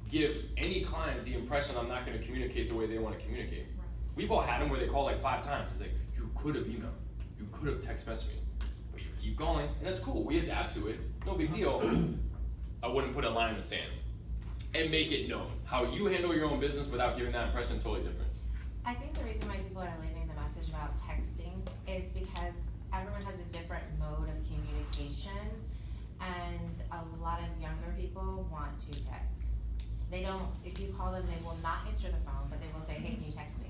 give any client the impression I'm not going to communicate the way they want to communicate. Right. We've all had them where they call like 5 times. It's like, you could have emailed, you could have text messaged me, but you keep going, and that's cool. We adapt to it. No big deal. I wouldn't put a line in the sand. And make it known. How you handle your own business without giving that impression is totally different. I think the reason why people are leaving the message about texting is because everyone has a different mode of communication, and a lot of younger people want to text. They don't, if you call them, they will not answer the phone, but they will say, hey, can you text me?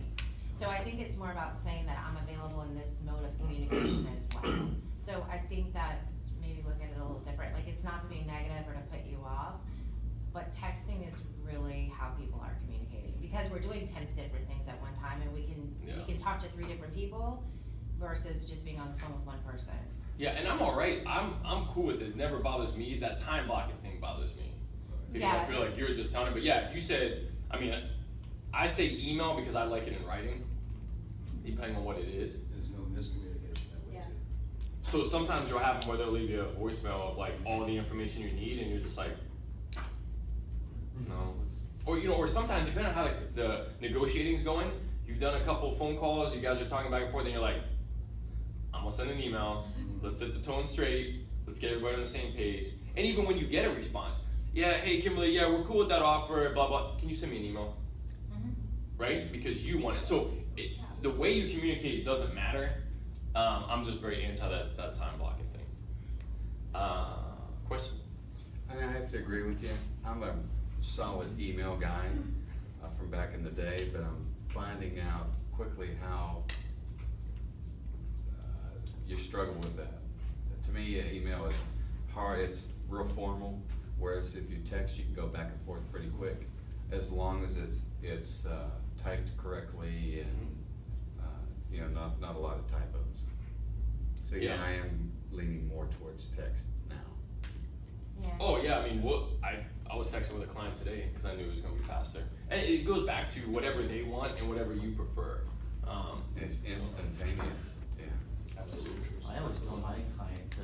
So I think it's more about saying that I'm available in this mode of communication as well. So I think that maybe look at it a little different. Like, it's not to be negative or to put you off, but texting is really how people are communicating, because we're doing 10 different things at one time, and we can talk to 3 different people. versus just being on the phone with one person. Yeah, and I'm alright, I'm cool with it, it never bothers me, that time blocking thing bothers me. Because I Yeah. feel like you're just telling it, but yeah, if you said, I mean, I say email because I like it in writing, depending on what it is. There's no miscommunication that way Yeah. too. So sometimes you'll have them where they'll leave you a voicemail of like all the information you need and you're just like, no. Or, you know, or sometimes depending on how like the negotiating's going, you've done a couple phone calls, you guys are talking back and forth and you're like, I'm gonna send an email, let's set the tone straight, let's get everybody on the same page. And even when you get a response, yeah, hey Kimberly, yeah, we're cool with that offer, blah, blah, can you send me an email? Right? Because you want it. So the way you communicate doesn't matter. I'm just very anti that time blocking thing. Question? I have to agree with you. I'm a solid email guy from back in the day, but I'm finding out quickly how you struggle with that. To me, email is hard, it's real formal, whereas if you text, you can go back and forth pretty quick, as long as it's typed correctly and, you know, not a lot of typos. So yeah, Yeah. I am leaning more towards text now. Yeah. Oh yeah, I mean, I was texting with a client today because I knew it was gonna be faster. And it goes back to whatever they want and whatever you prefer. It's instantaneous, yeah. Absolutely. I always tell my client,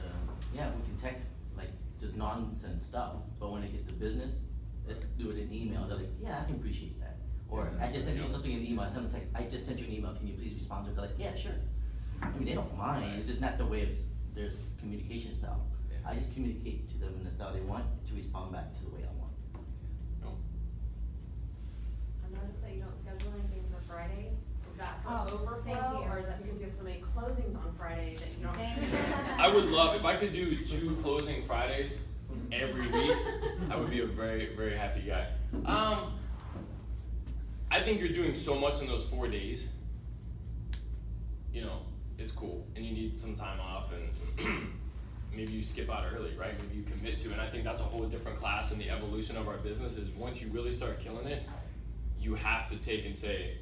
yeah, we can text like just nonsense stuff, but when it gets to business, let's do it in email. They're like, yeah, I can appreciate that. Or Yeah, I just sent you yeah. something in email, I sent a text, I just sent you an email, can you please respond to it? They're like, yeah, sure. I mean, they don't mind, it's just not the way there's communication style. Yeah. I just communicate to them in the style they want to respond back to the way I want. No. I noticed that you don't schedule anything for Fridays. Is that for Oh, thank overflow, you. or is that because you have so many closings on Friday that you don't? Thank you. I would love, if I could do 2 closing Fridays every week, I would be a very, very happy guy. I think you're doing so much in those 4 days. You know, it's cool, and you need some time off, and maybe you skip out early, right? Maybe you commit to, and I think that's a whole different class in the evolution of our business. Is once you really start killing it, you have to take and say,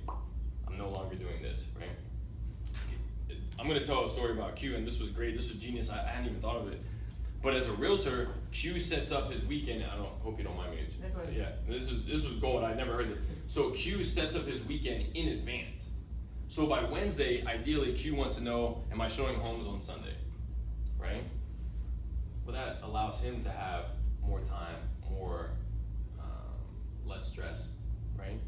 I'm no longer doing this, right? I'm gonna tell a story about Q, and this was great. This was genius. I hadn't even thought of it. But as a realtor, Q sets up his weekend. I hope you don't mind me. Yeah, this was gold. I'd never heard this. So Q sets up his weekend in advance. So by Wednesday, ideally, Q wants to know, am I showing homes on Sunday, right? Well, that allows him to have more time, more less stress, right?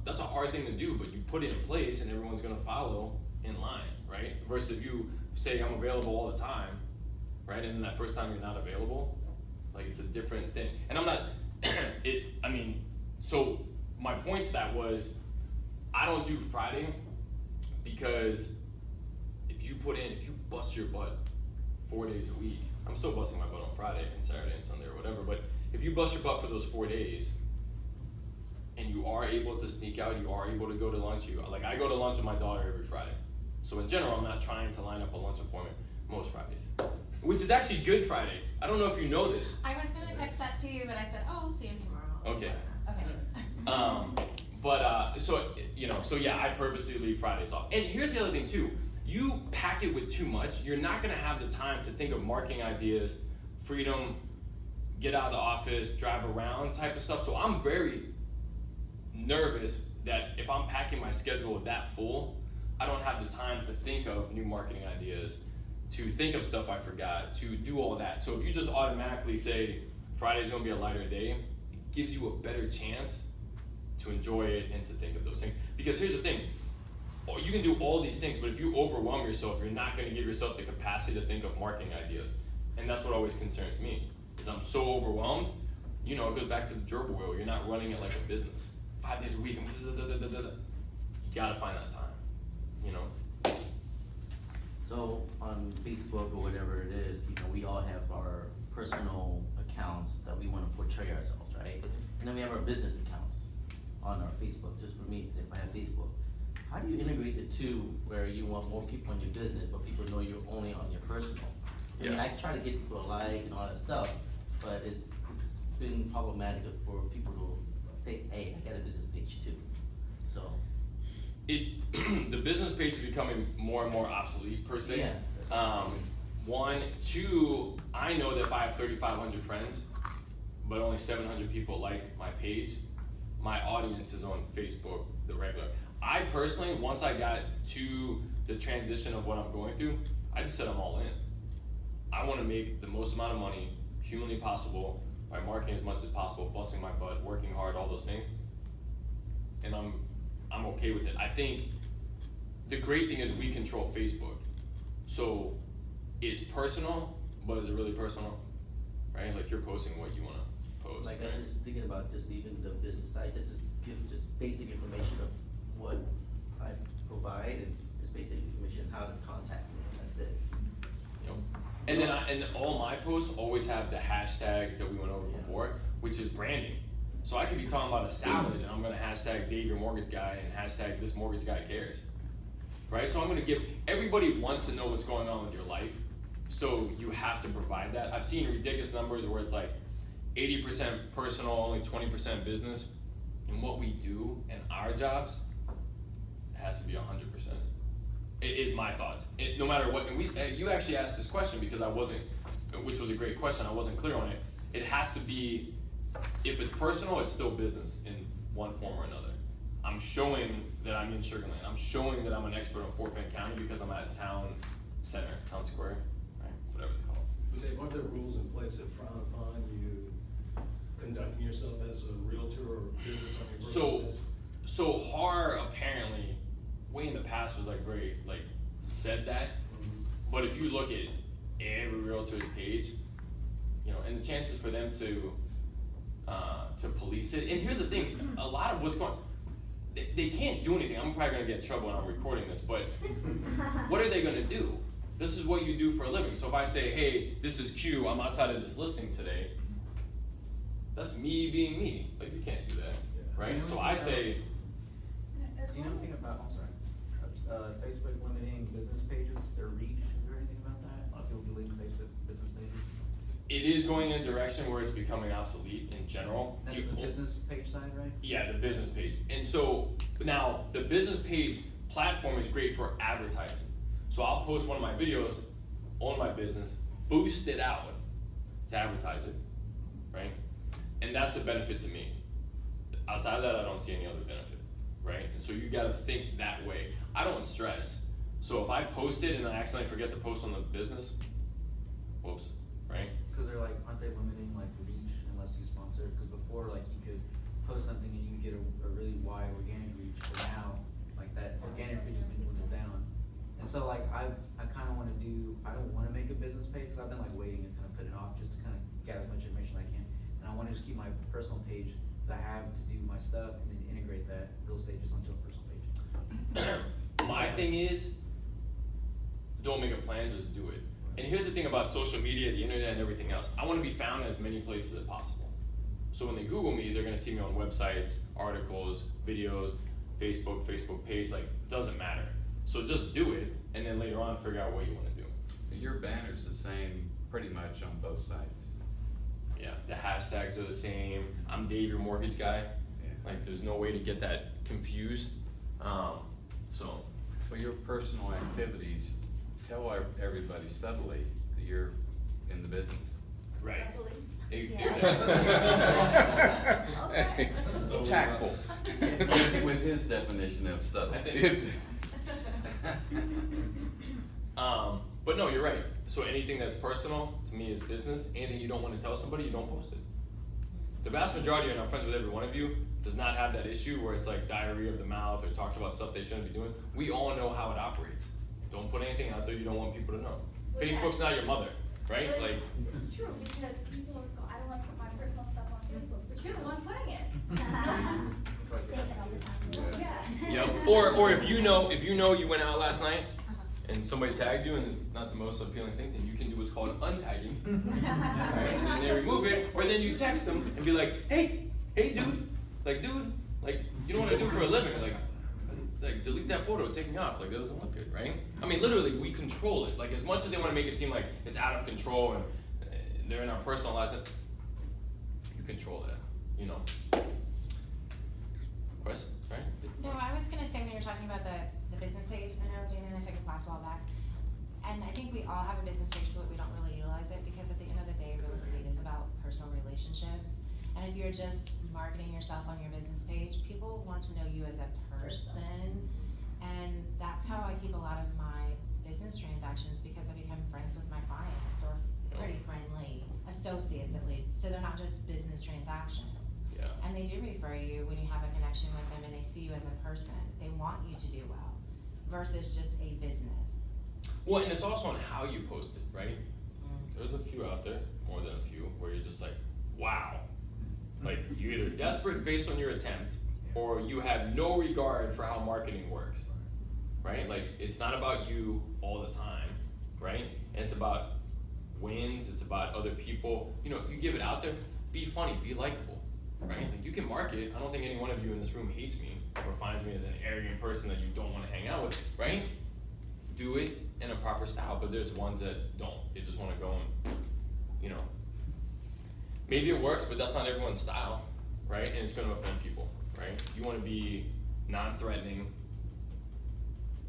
That's a hard thing to do, but you put it in place, and everyone's gonna follow in line, right? Versus if you say I'm available all the time, right? And then that first time you're not available, like it's a different thing. And I'm not, so my point to that was, I don't do Friday because if you bust your butt 4 days a week, I'm still busting my butt on Friday and Saturday and Sunday or whatever, but if you bust your butt for those 4 days and you are able to sneak out, you are able to go to lunch, like I go to lunch with my daughter every Friday. So in general, I'm not trying to line up a lunch appointment most Fridays, which is actually Good Friday. I don't know if you know this. I was gonna text that to you, but I said, oh, we'll see him tomorrow. Okay. Okay. So yeah, I purposely leave Fridays off. And here's the other thing too, you pack it with too much, you're not gonna have the time to think of marketing ideas, freedom, get out of the office, drive around type of stuff. So I'm very nervous that if I'm packing my schedule that full, I don't have the time to think of new marketing ideas, to think of stuff I forgot, to do all that. So if you just automatically say Friday's gonna be a lighter day, it gives you a better chance to enjoy it and to think of those things. Because here's the thing, you can do all these things, but if you overwhelm yourself, you're not gonna give yourself the capacity to think of marketing ideas. And that's what always concerns me, is I'm so overwhelmed, it goes back to the gerbil wheel, you're not running it like a business. 5 days a week, you gotta find that time, So on Facebook or whatever it is, we all have our personal accounts that we wanna portray ourselves, right? And then we have our business accounts on our Facebook, just for me, if I have Facebook. How do you integrate the two where you want more people on your business, but people know you're only on your personal? I mean, Yeah. I try to get people to like and all that stuff, but it's been problematic for people to say, hey, I got a business page too, so. the business page is becoming more and more obsolete per se. Yeah, that's what- One, two, I know that if I have 3,500 friends, but only 700 people like my page, my audience is on Facebook, the regular. I personally, once I got to the transition of what I'm going through, I just said I'm all in. I wanna make the most amount of money humanly possible by marketing as much as possible, busting my butt, working hard, all those things. And I'm okay with it. I think the great thing is we control Facebook. So it's personal, but is it really personal? Right? Like you're posting what you wanna post, Like, right? I'm just thinking about just leaving the business side, just to give just basic information of what I provide and just basic information, how to contact me, and that's it. You know? And then and all my posts always have the hashtags that we went over Yeah. before, which is branding. So I could be talking about a salad and I'm gonna hashtag Dave your mortgage guy and hashtag this mortgage guy cares. Right? So I'm gonna give, everybody wants to know what's going on with your life. So you have to provide that. I've seen ridiculous numbers where it's like 80% personal, only 20% business. And what we do in our jobs has to be 100%. It is my thoughts. No matter what, and you actually asked this question because I wasn't, which was a great question, I wasn't clear on it. It has to be, if it's personal, it's still business in one form or another. I'm showing that I'm in Sugar Land. I'm showing that I'm an expert on Fort Bend County because I'm at town center, town square, right? Whatever they call it. But Dave, aren't there rules in place that frown upon you conducting yourself as a realtor or business on your personal page? So HAR apparently, way in the past was like very, like, said that. But if you look at every realtor's page, you know, and the chances for them to police it, and here's the thing, a lot of what's going, they can't do anything. I'm probably gonna get in trouble when I'm recording this, but what are they gonna do? This is what you do for a living. So if I say, hey, this is Q, I'm outside of this listing today, that's me being me. Like, you can't do that, right? So I say, Do you know anything about, I'm sorry, Facebook limiting business pages, their reach, have you heard anything about that? A lot of people deleting Facebook business pages. it is going in a direction where it's becoming obsolete in general. That's the business page side, right? Yeah, the business page. And so now the business page platform is great for advertising. So I'll post one of my videos on my business, boost it out to advertise it, right? And that's the benefit to me. Outside of that, I don't see any other benefit, right? And so you gotta think that way. I don't stress. So if I post it and I accidentally forget to post on the business, whoops, right? Cause they're like, aren't they limiting like reach unless you sponsor? Cause before, like, you could post something and you could get a really wide organic reach, but now, like, that organic reach has been dwindled down. And so, like, I kinda wanna do, I don't wanna make a business page, cause I've been like waiting and kinda putting it off just to kinda gather as much information as I can. And I wanna just keep my personal page that I have to do my stuff and then integrate that real estate just onto a personal page. My thing is, don't make a plan, just do it. And here's the thing about social media, the internet, and everything else. I want to be found in as many places as possible. So when they Google me, they're going to see me on websites, articles, videos, Facebook page, like, doesn't matter. So just do it, and then later on figure out what you want to do. Your banner's the same pretty much on both sides. Yeah, the hashtags are the same. I'm Dave, your mortgage guy. Yeah. Like, there's no way to get that confused. So, Well, your personal activities, tell everybody subtly that you're in the business. right. Hey, So, tactful. With his definition of subtle. I think but no, you're right. So anything that's personal to me is business. Anything you don't want to tell somebody, you don't post it. The vast majority, and I'm friends with every one of you, does not have that issue where it's like diarrhea of the mouth or talks about stuff they shouldn't be doing. We all know how it operates. Don't put anything out there you don't want people to know. Well, yeah. Facebook's not your mother, right? But Like, it's true, because people always go, I don't wanna put my personal stuff on Facebook, but you're the one putting it. Say that all the time. Yeah. yep. Or if you know you went out last night and somebody tagged you and it's not the most appealing thing, then you can do what's called untagging. Right? And then they remove it, or then you text them and be like, hey dude, you know what I do for a living, like delete that photo, take me off, like that doesn't look good, right? I mean, literally, we control it. Like, as much as they want to make it seem like it's out of control and they're in our personal lives, you control that, you know. questions, right? No, I was gonna say when you were talking about the business page, I know Dana and I took a class a while back. And I think we all have a business page, but we don't really utilize it because at the end of the day, real estate is about personal relationships. And if you're just marketing yourself on your business page, people want to know you as a person. And that's how I keep a lot of my business transactions, because I become friends with my clients, or pretty friendly, associates at least, so they're not just business transactions. Yeah. And they do refer you when you have a connection with them and they see you as a person. They want you to do well versus just a business. Well, and it's also on how you post it, right? There's a few out there, more than a few, where you're just like, wow. Like, you're either desperate based on your attempt, or you have no regard for how marketing works, right? Like, it's not about you all the time, right? And it's about wins, it's about other people. You know, you give it out there, be funny, be likable, right? Like, you can market. I don't think any one of you in this room hates me or finds me as an arrogant person that you don't want to hang out with, right? Do it in a proper style, but there's ones that don't. They just want to go and, you know, maybe it works, but that's not everyone's style, right? And it's going to offend people, right? You want to be non-threatening,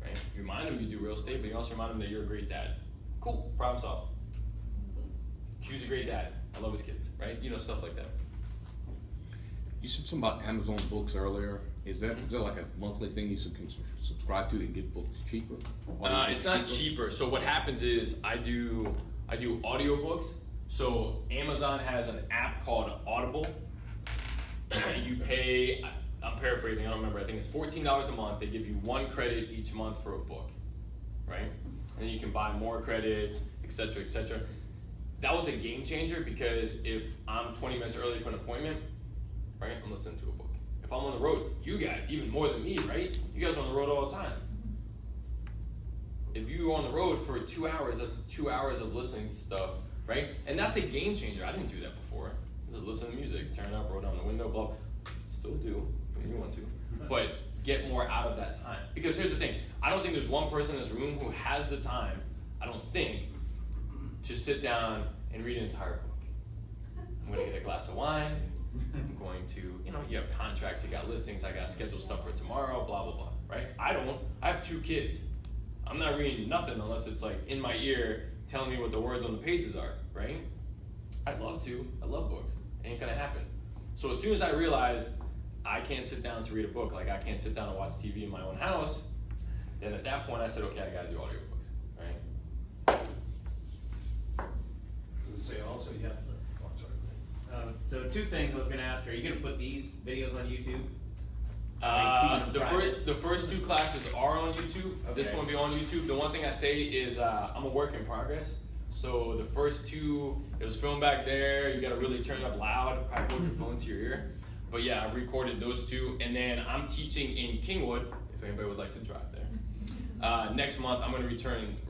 right? You remind them you do real estate, but you also remind them that you're a great dad. Cool, problem solved. Hugh's a great dad. I love his kids, right? You know, stuff like that. You said something about Amazon books earlier. Is that like a monthly thing you can subscribe to and get books cheaper? It's not cheaper. So what happens is I do audiobooks. So Amazon has an app called Audible. You pay, I'm paraphrasing, I don't remember, I think it's $14 a month. They give you 1 credit each month for a book, right? And then you can buy more credits, et cetera, et cetera. That was a game changer, because if I'm 20 minutes early for an appointment, right, I'm listening to a book. If I'm on the road, you guys, even more than me, right? You guys are on the road all the time. If you're on the road for 2 hours, that's 2 hours of listening to stuff, right? And that's a game changer. I didn't do that before. Just listen to music, turn it up, roll down the window, blah. Still do, when you want to. But get more out of that time. Because here's the thing, I don't think there's one person in this room who has the time, I don't think, to sit down and read an entire book. I'm gonna get a glass of wine, I'm going to, you know, you have contracts, you got listings, I gotta schedule stuff for tomorrow, blah, blah, blah, right? I have 2 kids. I'm not reading nothing unless it's like in my ear telling me what the words on the pages are, right? I'd love to, I love books, ain't gonna happen. So as soon as I realized I can't sit down to read a book, like I can't sit down and watch TV in my own house, then at that point I said, okay, I gotta do audiobooks, right? Say also, you have the, oh, I'm sorry. So 2 things I was gonna ask, are you gonna put these videos on YouTube? The first 2 classes are on YouTube. This Okay. one will be on YouTube. The one thing I say is I'm a work in progress. So the first 2, it was filmed back there. You gotta really turn it up loud, probably hold your phone to your ear. But yeah, I've recorded those 2, and then I'm teaching in Kingwood, if anybody would like to drive there. Next month, I'm gonna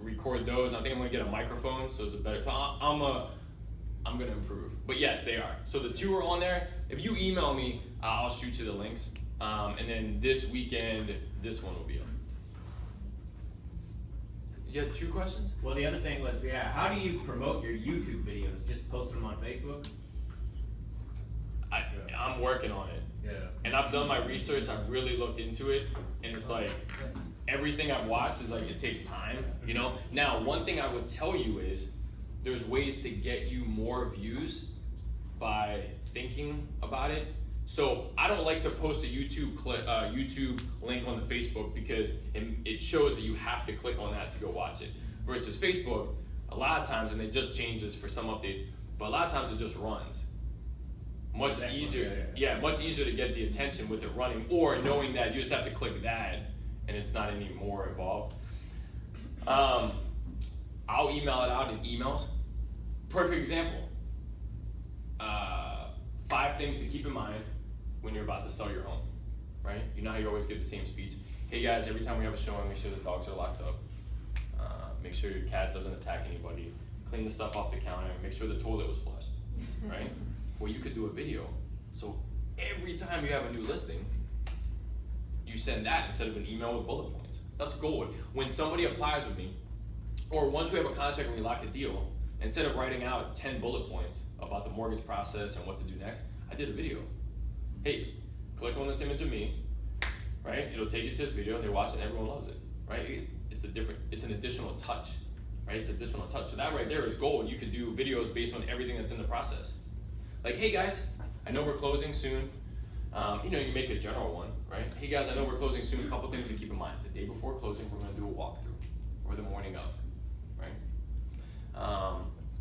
record those. I think I'm gonna get a microphone, so it's a better, so I'm gonna improve. But yes, they are. So the 2 are on there. If you email me, I'll shoot you the links. And then this weekend, this one will be up. You had 2 questions? Well, the other thing was, how do you promote your YouTube videos? Just post them on Facebook? I'm working on it. Yeah. And I've done my research, I've really looked into it, and it's like, everything I've watched is like, it takes time, you know? Now, one thing I would tell you is, there's ways to get you more views by thinking about it. So I don't like to post a YouTube link on the Facebook, because it shows that you have to click on that to go watch it. Versus Facebook, a lot of times, and they just changed this for some updates, but a lot of times it just runs. Much easier, much easier to get the attention with it running, or knowing that you just have to click that and it's not any more involved. I'll email it out in emails. Perfect example. 5 things to keep in mind when you're about to sell your home, right? You know how you always get the same speech. Hey guys, every time we have a showing, make sure the dogs are locked up. Make sure your cat doesn't attack anybody. Clean the stuff off the counter. Make sure the toilet was flushed, right? Well, you could do a video. So every time you have a new listing, you send that instead of an email with bullet points. That's gold. When somebody applies with me, or once we have a contract and we lock a deal, instead of writing out 10 bullet points about the mortgage process and what to do next, I did a video. Hey, click on this image of me, right? It'll take you to this video and they watch it and everyone loves it, right? It's an additional touch, right? It's additional touch. So that right there is gold. You could do videos based on everything that's in the process. Like, hey guys, I know we're closing soon. You know, you make a general one, right? Hey guys, I know we're closing soon. A couple things to keep in mind. The day before closing, we're gonna do a walkthrough, or the morning of, right?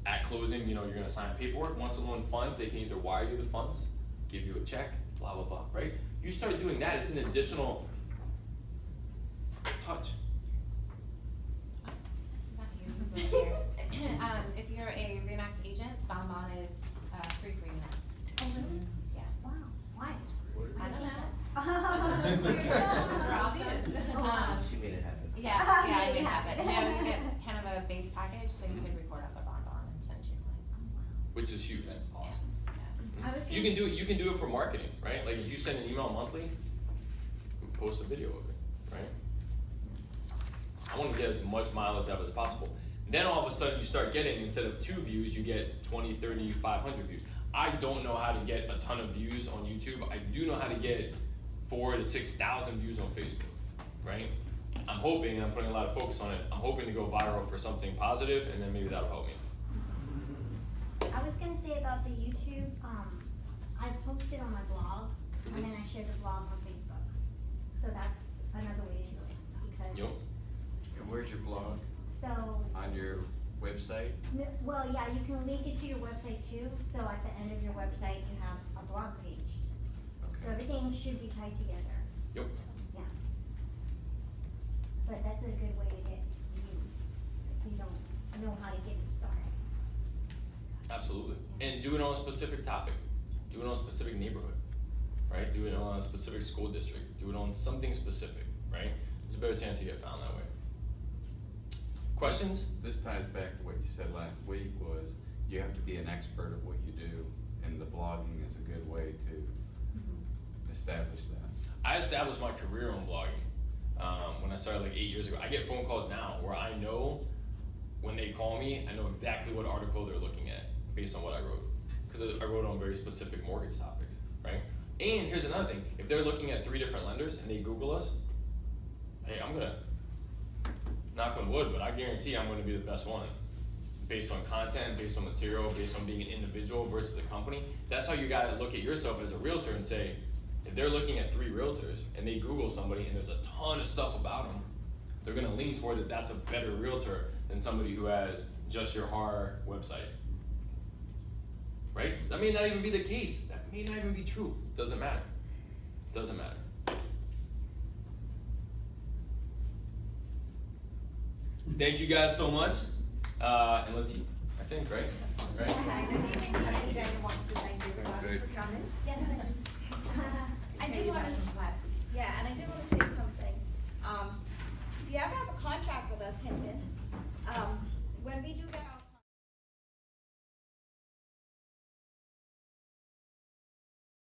At closing, you know, you're gonna sign paperwork. Once a loan funds, they can either wire you the funds, give you a check, blah, blah, blah, right? You start doing that, it's an additional touch. Not you, but here. If you're a Remax agent, Bonbon is free for you now. Oh, really? Yeah. Wow, why? I don't know. That's where I'll see it. She made it happen. Yeah, I made it happen. Now you get kind of a base package, so you could record up a Bonbon and send you clients. Which is huge. That's awesome. Yeah. I was You can do it for marketing, right? Like if you send an email monthly, post a video of it, right? I want to get as much mileage out as possible. Then all of a sudden you start getting, instead of 2 views, you get 20, 30, 500 views. I don't know how to get a ton of views on YouTube. I do know how to get 4,000 to 6,000 views on Facebook, right? I'm hoping, and I'm putting a lot of focus on it, I'm hoping to go viral for something positive, and then maybe that'll help me. I was gonna say about the YouTube, I posted on my blog, and then I shared the blog on Facebook. So that's another way to do it, because, Yo, And where's your blog? so, On your website? well, yeah, you can link it to your website too, so at the end of your website, you have a blog page. So Okay. everything should be tied together, yep. yeah. But that's a good way to get views, if you don't know how to get it started. Absolutely. And do it on a specific topic. Do it on a specific neighborhood, right? Do it on a specific school district. Do it on something specific, right? There's a better chance to get found that way. Questions? This ties back to what you said last week, was you have to be an expert at what you do, and the blogging is a good way to establish that. I established my career on blogging when I started like 8 years ago. I get phone calls now where I know when they call me, I know exactly what article they're looking at based on what I wrote. Because I wrote on very specific mortgage topics, right? And here's another thing. If they're looking at 3 different lenders and they Google us, hey, I'm gonna, knock on wood, but I guarantee I'm gonna be the best one. Based on content, based on material, based on being an individual versus a company. That's how you gotta look at yourself as a realtor and say, if they're looking at 3 realtors and they Google somebody and there's a ton of stuff about them, they're gonna lean toward that that's a better realtor than somebody who has just your horror website. Right? That may not even be the case. That may not even be true. Doesn't matter. Doesn't matter. Thank you guys so much. And let's eat, I think, right? Right? wants to thank you Thanks, Dave. for coming. Yes, I did want to, yeah, and I did want to say something. If you ever have a contract with us, hint, hint, when we do get